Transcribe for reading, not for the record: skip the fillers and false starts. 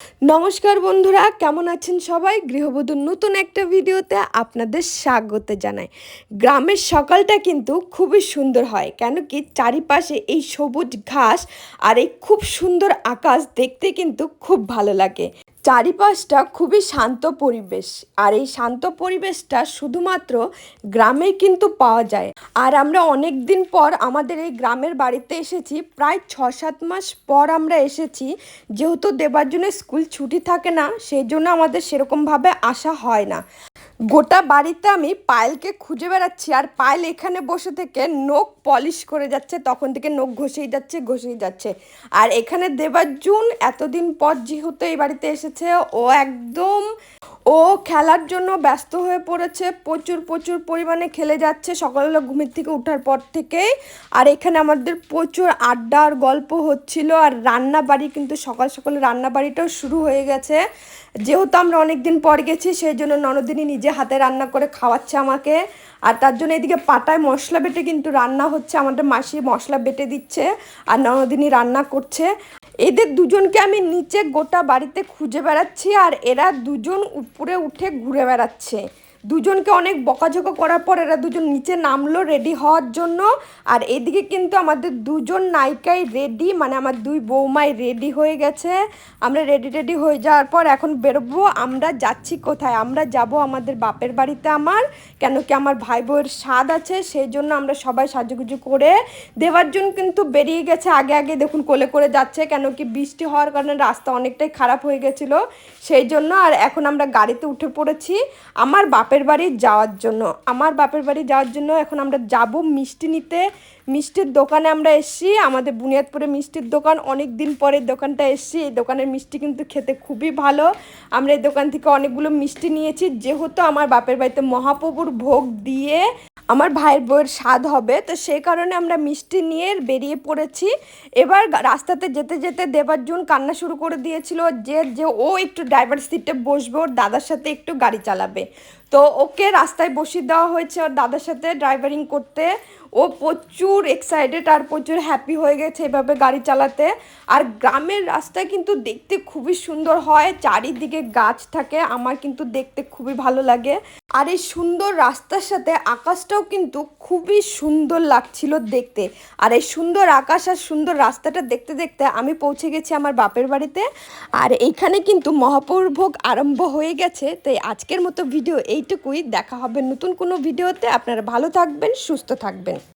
নমস্কার বন্ধুরা, কেমন আছেন সবাই? গৃহবধূর নতুন একটা ভিডিওতে আপনাদের স্বাগত জানাই। গ্রামের সকালটা কিন্তু খুবই সুন্দর হয়, কেন কি চারিপাশে এই সবুজ ঘাস আর এই খুব সুন্দর আকাশ দেখতে কিন্তু খুব ভালো লাগে। চারিপাশটা খুবই শান্ত পরিবেশ, আর এই শান্ত পরিবেশটা শুধুমাত্র গ্রামে কিন্তু পাওয়া যায়। আর আমরা অনেক দিন পর আমাদের এই গ্রামের বাড়িতে এসেছি, প্রায় 6-7 মাস পর আমরা এসেছি। যেহেতু দেবার জন্য স্কুল ছুটি থাকে না, সেই জন্য আমাদের সেরকমভাবে আসা হয় না। গোটা বাড়িতে আমি পায়েলকে খুঁজে বেড়াচ্ছি, আর পায়েল এখানে বসে থেকে নখ পলিশ করে যাচ্ছে, তখন থেকে নখ ঘষেই যাচ্ছে। আর এখানে দেবার্জুন এতদিন পর যেহেতু এই বাড়িতে এসেছে, ও খেলার জন্য ব্যস্ত হয়ে পড়েছে, প্রচুর প্রচুর পরিমাণে খেলে যাচ্ছে সকালবেলা ঘুমের থেকে ওঠার পর থেকেই। আর এখানে আমাদের প্রচুর আড্ডা আর গল্প হচ্ছিল, আর রান্না বাড়ি কিন্তু সকাল সকালে রান্না বাড়িটাও শুরু হয়ে গেছে। যেহেতু আমরা অনেক দিন পর গেছি, সেই জন্য ননদিনী নিজে হাতে রান্না করে খাওয়াচ্ছে আমাকে। আর তার জন্য এদিকে পাটায় মশলা বেটে কিন্তু রান্না হচ্ছে, আমাদের মাসি মশলা বেটে দিচ্ছে আর ননদিনী রান্না করছে। এদের দুজনকে আমি নিচে গোটা বাড়িতে খুঁজে বেড়াচ্ছি, আর এরা দুজন উপরে উঠে ঘুরে বেড়াচ্ছে। দুজনকে অনেক বকাঝকা করার পর এরা দুজন নিচে নামলো রেডি হওয়ার জন্য। আর এদিকে কিন্তু আমাদের দুজন নায়িকাই রেডি, মানে আমার দুই বৌমাই রেডি হয়ে গেছে। আমরা রেডি হয়ে যাওয়ার পর এখন বেরোবো। আমরা যাচ্ছি কোথায়? আমরা যাব আমাদের বাপের বাড়িতে আমার, কেন কি আমার ভাই বউয়ের স্বাদ আছে, সেই জন্য আমরা সবাই সাজুগুজু করে। দেবার্জুন কিন্তু বেরিয়ে গেছে আগে আগে, দেখুন কোলে করে যাচ্ছে, কেন কি বৃষ্টি হওয়ার কারণে রাস্তা অনেকটাই খারাপ হয়ে গেছিলো, সেই জন্য। আর এখন আমরা গাড়িতে উঠে পড়েছি আমার বাপের বাড়ি যাওয়ার জন্য। এখন আমরা যাব মিষ্টি নিতে। মিষ্টির দোকানে আমরা এসেছি, আমাদের বুনিয়াদপুরে মিষ্টির দোকান, অনেক দিন পরে দোকানটা এসেছি। এই দোকানের মিষ্টি কিন্তু খেতে খুবই ভালো। আমরা এই দোকান থেকে অনেকগুলো মিষ্টি নিয়েছি, যেহেতু আমার বাপের বাড়িতে মহাপ্রভুর ভোগ দিয়ে আমার ভাইয়ের বউয়ের স্বাদ হবে, তো সেই কারণে আমরা মিষ্টি নিয়ে বেরিয়ে পড়েছি। এবার রাস্তাতে যেতে যেতে দেবার্জুন কান্না শুরু করে দিয়েছিল যে ও একটু ড্রাইভার সিটে বসবে, ওর দাদার সাথে একটু গাড়ি চালাবে। তো ওকে রাস্তায় বসিয়ে দেওয়া হয়েছে ওর দাদার সাথে ড্রাইভারিং করতে। ও প্রচুর এক্সাইটেড আর প্রচুর হ্যাপি হয়ে গেছে এভাবে গাড়ি চালাতে। আর গ্রামের রাস্তায় কিন্তু দেখতে খুবই সুন্দর হয়, চারিদিকে গাছ থাকে, আমার কিন্তু দেখতে খুবই ভালো লাগে। আর এই সুন্দর রাস্তার সাথে আকাশটাও কিন্তু খুবই সুন্দর লাগছিল দেখতে। আর এই সুন্দর আকাশ আর সুন্দর রাস্তাটা দেখতে দেখতে আমি পৌঁছে গেছি আমার বাপের বাড়িতে। আর এইখানে কিন্তু মহাপ্রভুর ভোগ আরম্ভ হয়ে গেছে। তাই আজকের মতো ভিডিও এইটুকুই, দেখা হবে নতুন কোনো ভিডিওতে। আপনারা ভালো থাকবেন, সুস্থ থাকবেন।